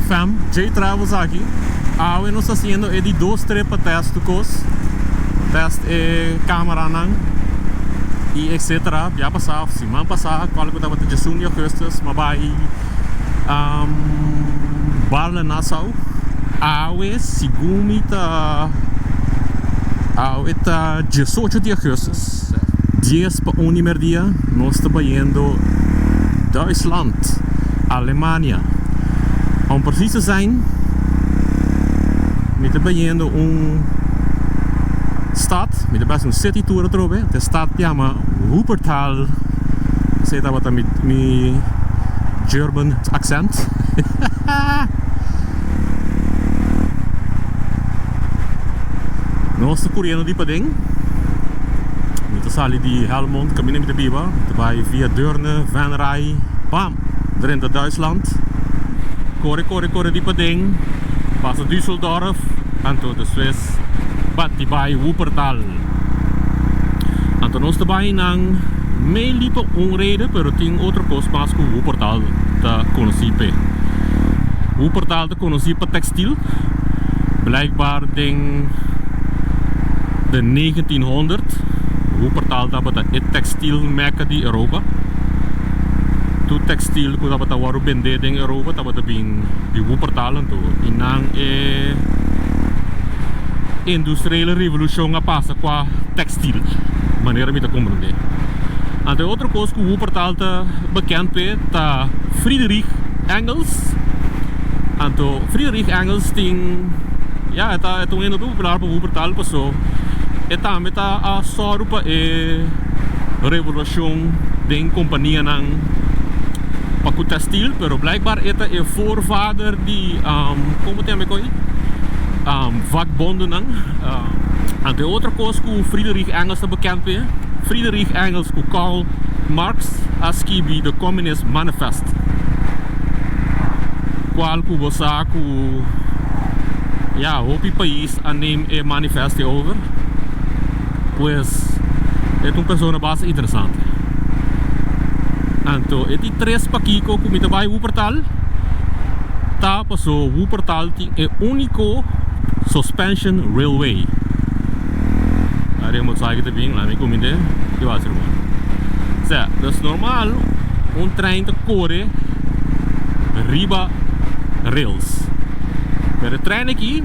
fam, J Travels aqui. Nós estamos fazendo de 2-3 testes, teste câmera e etc. Já passou, semana passada, qual que estava de junho, agosto, mas vai Barla Nassau. Segundo está 18 de agosto, 10 para 1 dia, nós estamos indo Duitsland, Alemanha. Om precies te zijn, we hebben indo stad, we hebben een city tour erover. De stad chama Wuppertal. Zeg dat wat met German accent. Nós estamos correndo de pading. We sali di Helmond, cammino met de Biba. Wij via Deurne, Van Rij, bam, erin naar Duitsland. Corre die pading. Passa Düsseldorf, en tot de Swiss. Bat die bij Wuppertal. En toen ons erbij nang meeliepen onreden, pero ting otro kos mas ku Wuppertal te conocipe. Wuppertal te conocipe textiel. Blijkbaar ding de 1900. Wuppertal dat het textielmerk die Europa. Tu textiel ku dat waru bende ding Europa dat het bin die Wuppertal en to inang industriële revolutie passa qua textiel. Manier om te comprender. En de andere koos ku Wuppertal te bekend pe ta Friedrich Engels. En to Friedrich Engels ding ja het toen in de populair op Wuppertal paso. Eta meta a sorupa revolution den companhia nang paku textiel, pero blijkbaar eta voorvader die como tem koi vakbonden nang en de andere koos ku Friedrich Engels te bekend pe. Friedrich Engels ku Karl Marx askibi the Communist Manifest. Qual ku bosa ku ja hopi país anem manifeste over. Pues es una persona bastante interesante. Então, esse 3 paquico que me vai Wuppertal, tá passou Wuppertal é o único suspension railway. Haremos sair bem lá me comida que vai ser bom. Zé, das normal trem te corre riba rails. Pero o trem aqui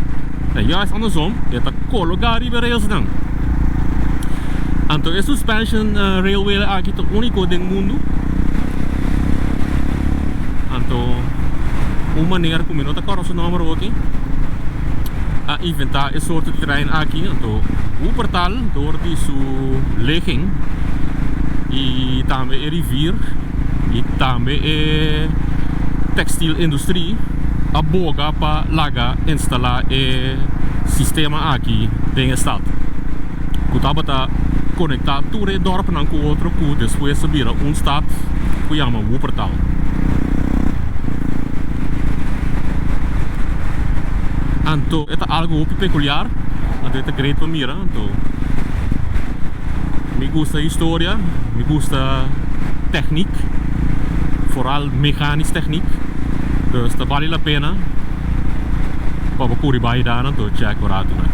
é juist andersom, é tá colocar riba rails não. Então, a suspension railway aqui é o único do mundo. Então, uma maneira como nós temos o número aqui a inventar esse soort de trein aqui. Então, Wuppertal, door die sua ligging e também a rivier e também a textielindustrie aboga para laga instalar o sistema aqui dentro da stad. Kutabata conectar tudo dorp com o outro que depois vira stad que chama Wuppertal. Então, é algo peculiar, então é great para mira. Então, me gusta a história, me gusta a técnica, vooral mecânica técnica. Então, vale a pena para correr by daar, então check wat uit doen.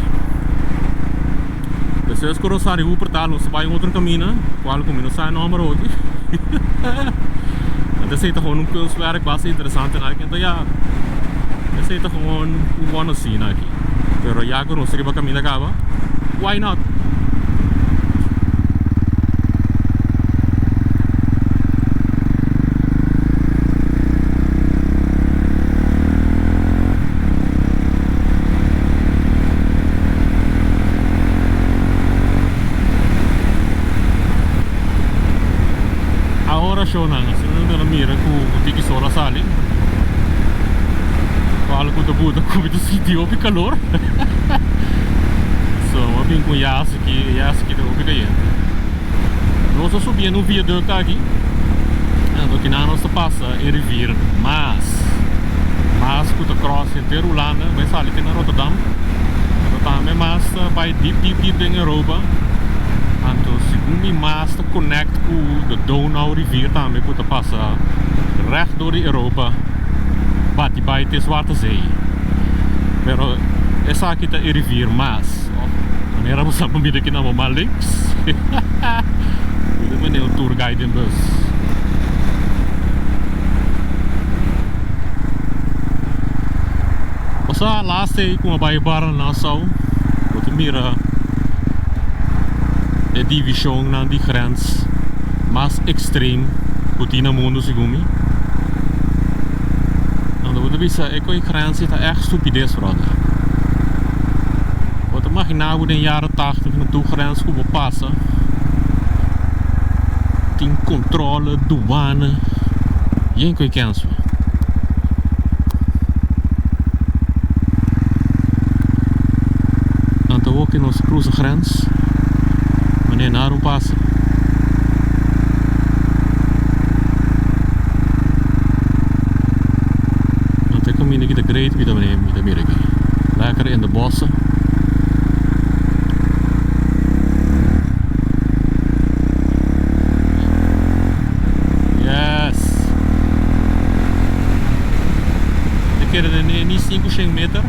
Dus quando sai de Wuppertal, nós vai outro caminho, qual caminho sai número aqui. Então, é gewoon kunstwerk bastante interessante, então ja. Esse é gewoon o bom assim aqui. Pero já que não seria para caminhar acaba, why not? Agora show não, se não der mira com o tiki sola sali. Fala com o Buda como do sítio de calor. So, eu vim com o Yas aqui do Ubicaia. Nós estamos subindo um viaduto aqui. Então, aqui na nossa passa é rivier Maas. Maas que está cross inteiro Holanda, vai sair até na Rotterdam. Então, também Maas vai deep em Europa. Então, segundo Maas está connect com a Donau rivier também que está passa recht door de Europa. bate bij de Zwarte Zee. Pero essa aqui tá rivier, mas wanneer we samen midden in allemaal links. Dit is een tourguide in bus. Osa laatste kom bij Barra Nassau. Wat mira de division na die grens mais extreem Putina mundo sigumi. En dan bisa eko grens is echt stupidez brother. Wat mag je nou in de jaren 80 naartoe grens komen passen? Tem controle, douane. Geen kun je kennis. En dan ook in onze cruisegrens. Wanneer naar een passen. En dan kom je niet de great met Amerika. Lekker in de bossen. Niet 500 meter.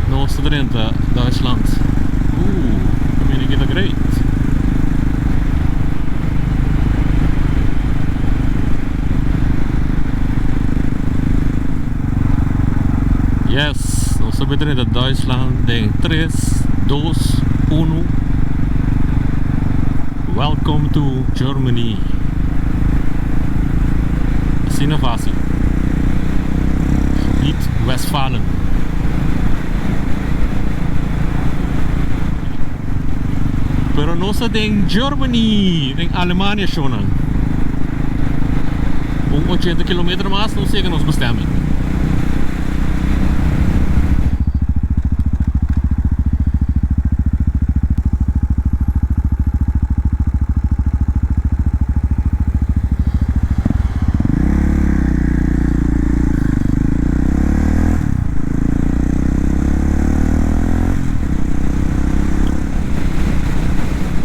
Noordste Drenthe, Duitsland. Communicate that great. Yes, noordste Drenthe, Duitsland. Den 3, 2, 1. Welcome to Germany. Innovatie. Westfalen. Pero no sa ding Germany, ding Alemania schon. Om 80 kilometer mas não sei que nos bestemming.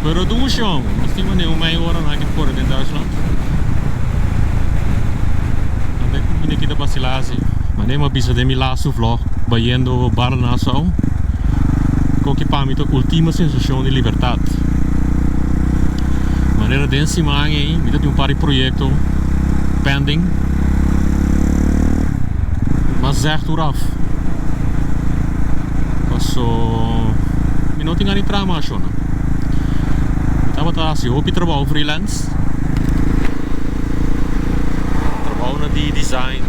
Pero doen we schon. Nós temos uma hora aqui fora in Duitsland. Dan ben ik in de Basilazi. Maar neem maar bisa de mi laatste vlog. Bayendo Barra Nassau. Koki para to ultima sensação de liberdade. Maneira de cima aí, me tem par de projeto pending. Mas zegt eraf. So, me não tinha nem trama schon. Estava assim, eu trabalho freelance. Trabalho na design,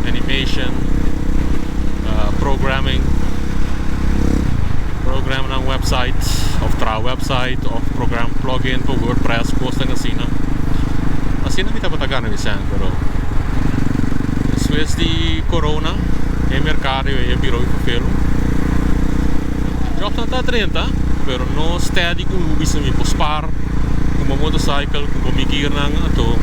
animation, programming. Program na website, of trouw website, of program plugin voor WordPress, coisas assim. Assim não me estava tagando me sendo, pero depois de corona, em mercado e virou e pelo. Já está 30, pero não steady como bisa me pospar. Com uma motorcycle, com uma migirnang, então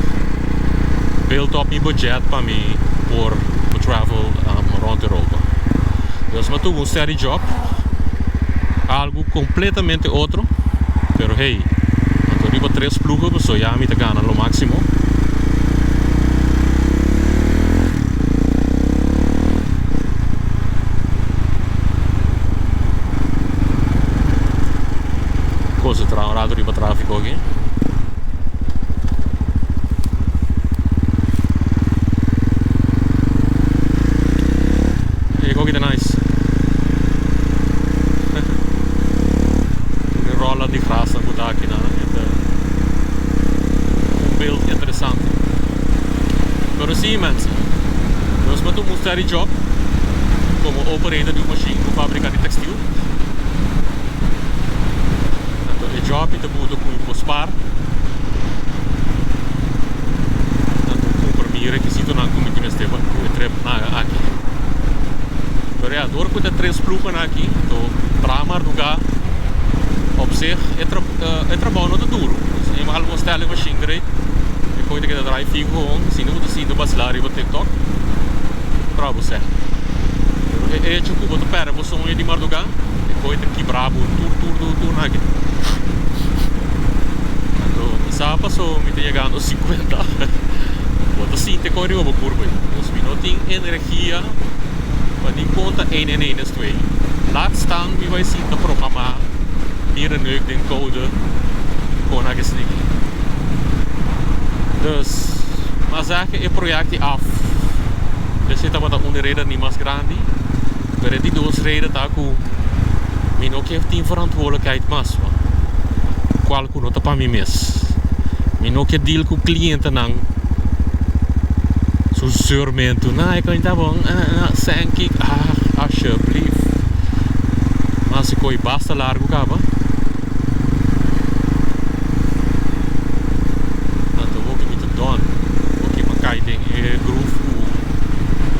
build up meu budget para mim por travel around Europa. Dus mas tu steady job, algo completamente outro, pero hey, então riba 3 plugas, so já me tá ganhando no máximo. Coisa trabalhado riba tráfico aqui. Nice. Rola de graça por aqui, né? Um beeld interessante. Pero sim, mensen. Nós vamos mostrar o job como operator de uma machine para fabricar de textil. Então, o job é muito com pospar. Então, com o requisito não como que nós temos aqui. Pero ja, door met de 3 ploegen aqui, então tramar lugar op zich é trabalho no duro. É uma algo style machine great. E coisa que dá drive gewoon, se não você do basilari no TikTok. Para você. É tipo botar pera, você não é de mardugar. É coisa que brabo, tur aqui. Então, isso passou me chegando 50. Wat assim te corre over curva. Dus we não tem energia para nem conta 1 en 1 is 2. Laat staan wie wij zien het programma. Hier een neuk den code. Gewoon naar gesnikt. Dus, maar zeggen het project af. Dus zitten we dat onderreden niet maar grandi. Maar die doosreden dat ook. Men ook heeft die verantwoordelijkheid mas. Qual que não tá para mim mes. Men ook het deal com cliënten dan. Zo zeurmento. Nou, ik kan niet hebben. Thank you. Alsjeblieft. Maar se coi basta largo cava. Tanto vou que me don. Vou que mancai tem groove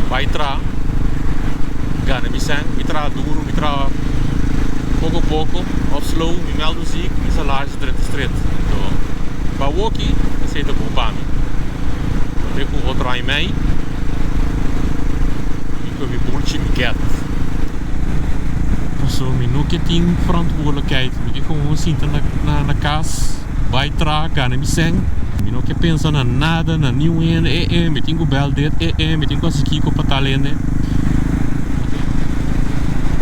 vai tra. Gana mi sang, mi tra duro, mi tra pouco a pouco, of slow, mi meldo ziek, mi salaris direct straight. So, ba woki, aceita bom para mim. Eu com outro aí mei. E com mi bultje mi get. So, mi no que tem verantwoordelijkheid. Mi gewoon zitten na kaas, bijtra, gaan en mi sang. Mi no que pensa na nada, na nieuw mi tengo bel dit, mi tengo assim kiko patalene.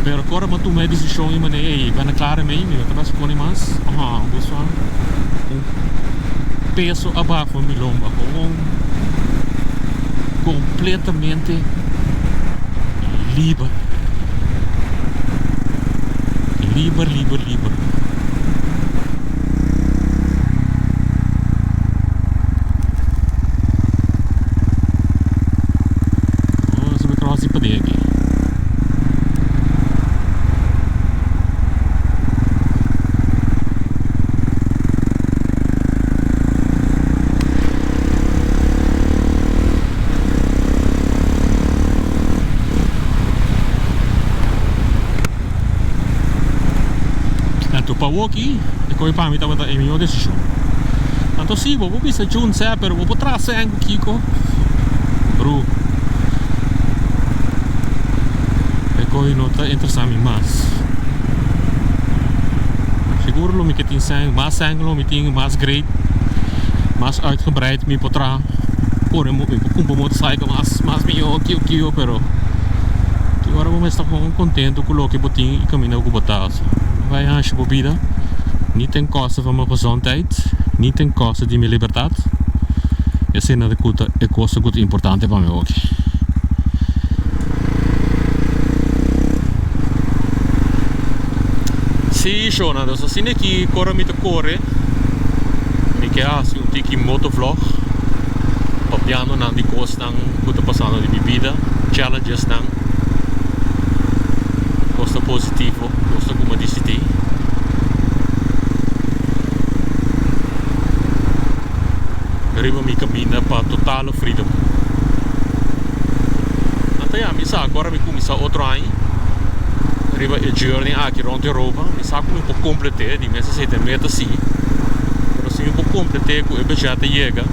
Pero agora mas tu me decisão e mané, ei, ben klaar mee, mi vai trabalhar com mais. Isso peso abaixo mi lomba, gewoon completamente livre. Livre. Oh, se me crossi para aqui. Para aqui, e coi para mim estava a minha decisão. Então sim, vou pensar junto, pero vou botar sangue aqui, bro. E coi não está interessante mais. Seguro me que tem sangue, me tem mais great, mais uitgebreid me botar. Por um motorcycle mais melhor que eu, pero agora vou estar contente com o que eu tenho e caminho com o botar. Wij haasje bobida, niet ten koste van mijn gezondheid, niet ten koste van mijn libertad. Je ziet dat het kost goed importante voor mij ook. Sim, Shona, dus als ik hier corre met de corre, ik heb een tiki motovlog, papiano na die kost dan, goed passando di bebida, challenges dan, costa positivo. Comodicity. Arriba mi cammina para totale freedom. Até já, misa agora me começa outro ano. Arriba a journey aqui rond Europa. Misa como um completar, die mensen zitten meer te zien. Pero se um completar com o budget chega.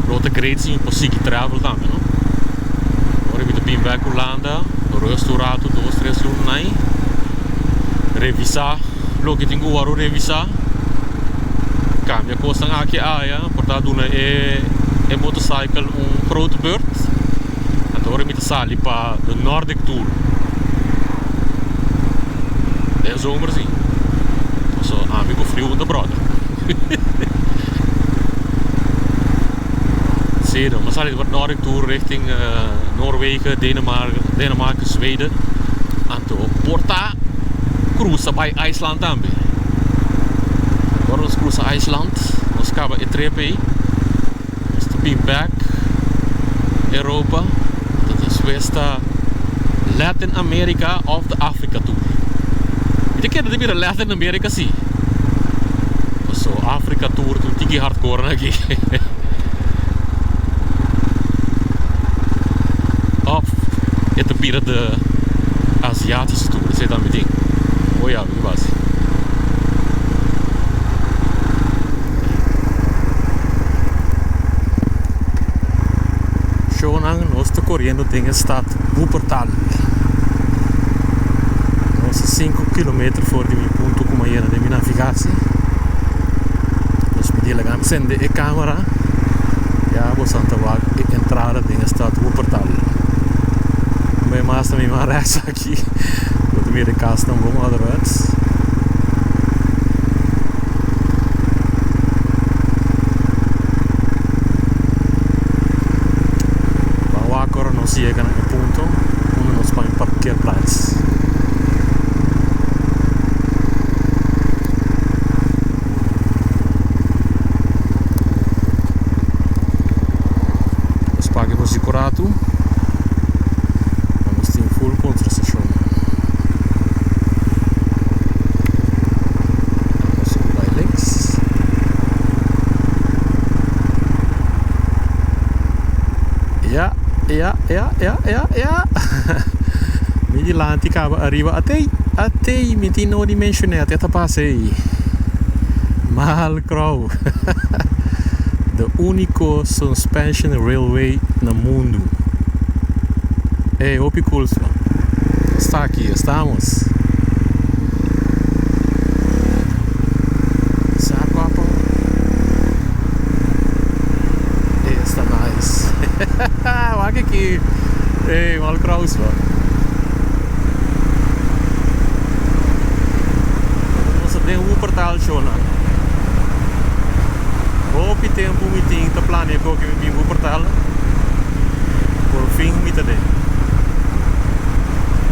Grote great sim possible travel também, não? Agora me bem back Holanda. Restaurato 2-3 jours revisar lo que tenho agora revisar cambia costa aqui portanto é motorcycle grote beurt agora me sali para de Nordic Tour é zomer sim so amigo frio de brother Zeker, maar zal ik wat Nordic Tour richting Noorwegen, Denemarken, Zweden. En toen porta cruise bij IJsland aan. Door cruise IJsland, ons kaba Etrepe, ons te back Europa, dat is West Latin America of de Afrika Tour. Ik ken dat weer Latin America zie. Zo Afrika Tour, toen tiki hardcore aqui. Het is hier de Aziatische tour, dat zit aan mijn ding. Oh ja, wie was? Shonan, nostro correndo tem estado Wuppertal. Nós 5 km voor de ponto como aí na minha navigação. Nós pedimos a sende a câmera Ja, vou Santa Vaga entrada dentro estado do portal. Bem mais também uma reça aqui. Vou também de casa não vou ouderwets. Vamos agora nós chegamos no ponto onde nós vamos parquearplaats. Sicurato, vamos ter full construção. Vamos vai links. Ja. Midilante acaba arriba até me tinha não dimensionei até passei. Mal crow. The único suspension railway no mundo. Opi cool. Está aqui, estamos. Saco a pão. Está nice. Olha aqui. Mal cross. Vamos ver o portal show lá. Hopi tempo me tinha tá planeado que me vou portal. Por fim me tá dentro.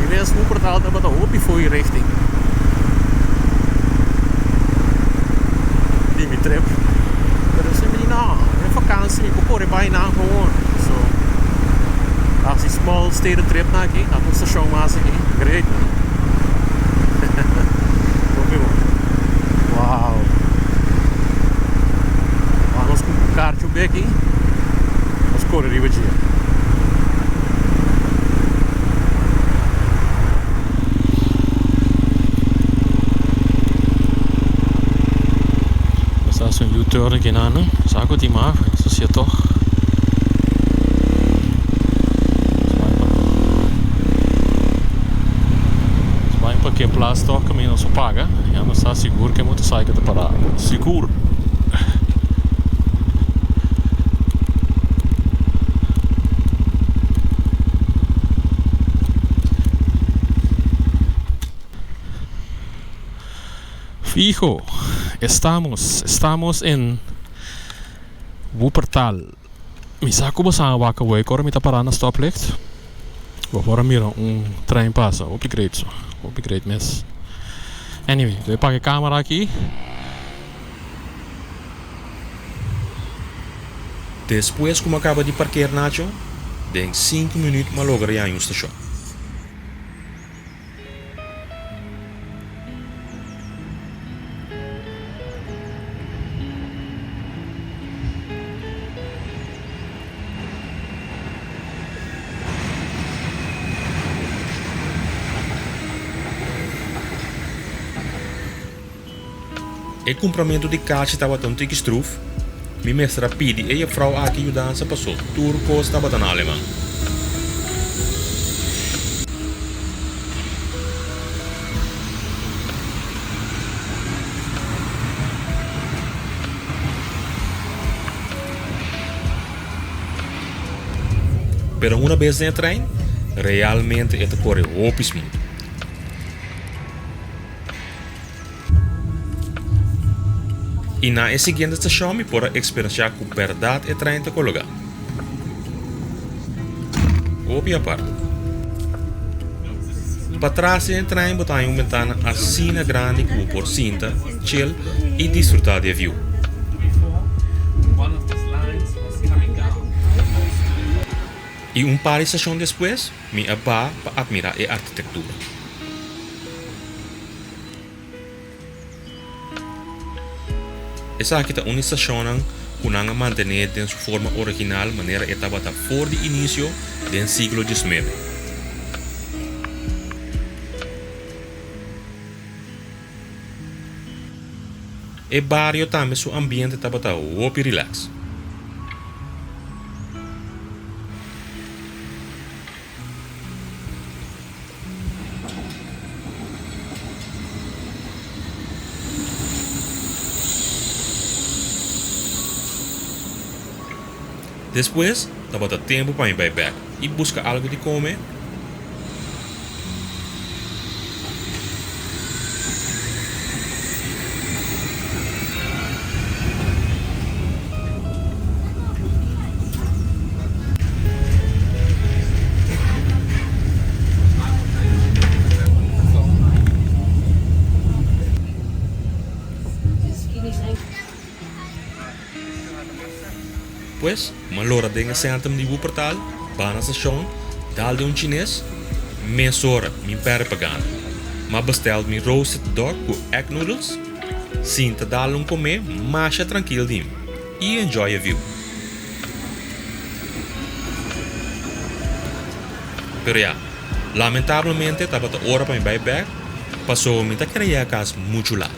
E vez o portal tá bota hopi foi richting. Die me trip. Maar dat is niet na. In vakantie ik corre bijna gewoon. So. Als die small steden trip na aqui, a nossa station mais aqui. Great. Wow. Vamos com o kart bem aqui. Vamos correr arriba de dia. Zo'n U-turn aqui na ano, saco de mar, isso se é toch. Vai para que plaats toch que não se paga, já não está seguro que a motorcycle está parada. Seguro. Fijo. Estamos en Wuppertal. Mi saco basa waka way kor mi ta parana stoplicht. Agora mira trem passa. Op great mes. Anyway, eu pago a câmera aqui. Depois como acaba de parquear Nacho, em 5 minutos mal logo em estação. O comprimento de caixa estava tão tiquistruf. Minha mestra pede e a vrouw aqui ajudança passou. Turco estava tão alemão. Pero uma vez no trem, realmente é corre opíssimo. E na seguinte estação me pode experienciar com verdade e trem te colocar. Opie aparte. Para trás em trem botar uma ventana assim grande como por cinta, chill e desfrutar de view. E par de estação depois, me abá para admirar a arquitetura. Essa aqui é uma estação que não mantém em sua forma original, maneira que estava fora do início do século XIX. O barrio também, seu ambiente estava muito relax. Después, estava o tempo para ir back e buscar algo de comer. Pues, malora denga centrum di Wuppertal, bana station, dal de chinês, meia min per pagan. Maar besteld mi roasted dog com egg noodles, sinta dal comer, marcha tranquilo dim, e enjoy a view. Pero ya, lamentavelmente estava a hora para ir back, passou me tá querendo a casa muito lá.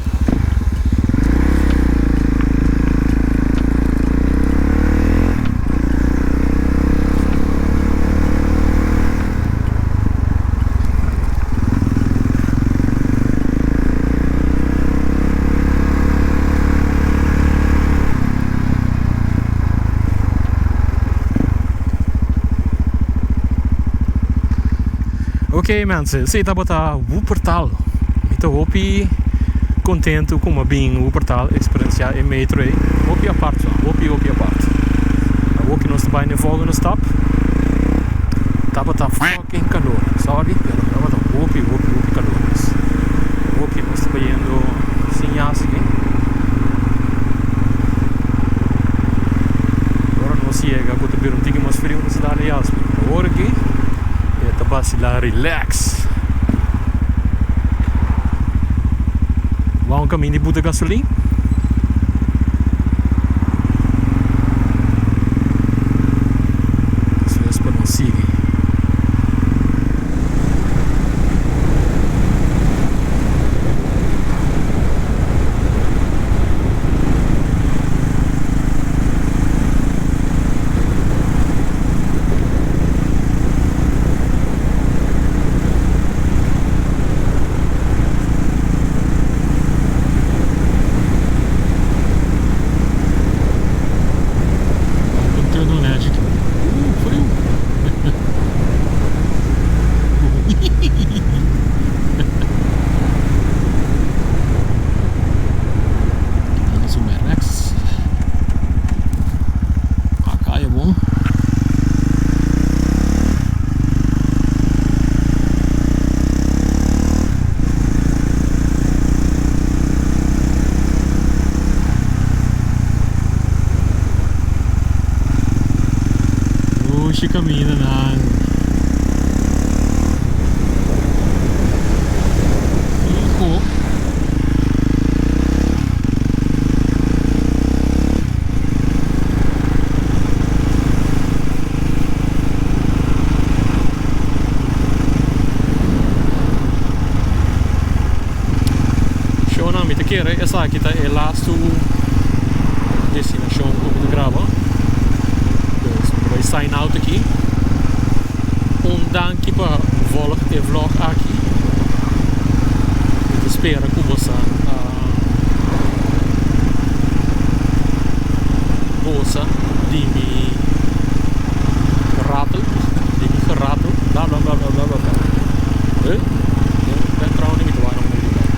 Oké mensen, zit dat a Wuppertal. Muito hopi contento com a bem Wuppertal experiência em metro aí. Hopi apart, hopi apart. A hopi nós também na volgende stap. Tava tá fucking calor, sorry. Tava tá hopi calor. Hopi nós também indo sem aqui. Agora nós chega a ter um pouquinho mais frio na cidade de Aspen. Agora aqui basi lá relax. Vamos caminho de Buda gasolina. Isso é para não seguir. Caminha na Shona mi te kere essa kita é last destinação como de grava. Vai sign out aqui. Dank para volg de vlog aqui. Eu espero que você gosta de me ratel, blá blá blá blá blá blá. Ben trouwens niet waarom moet ik dat?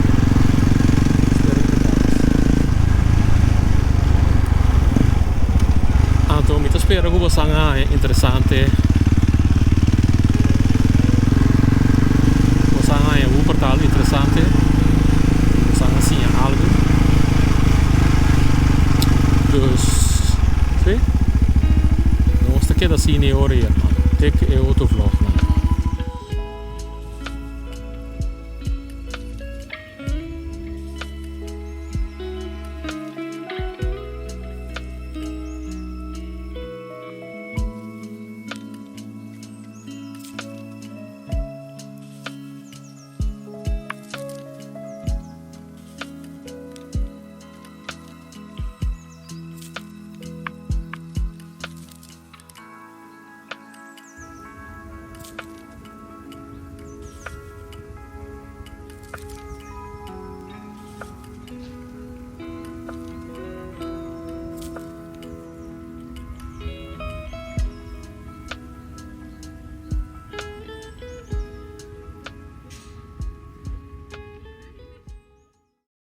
Então, eu espero que você é interessante. Wuppertal interessante, sangat assim algo. Dus, zie, nós está aqui da cine ora.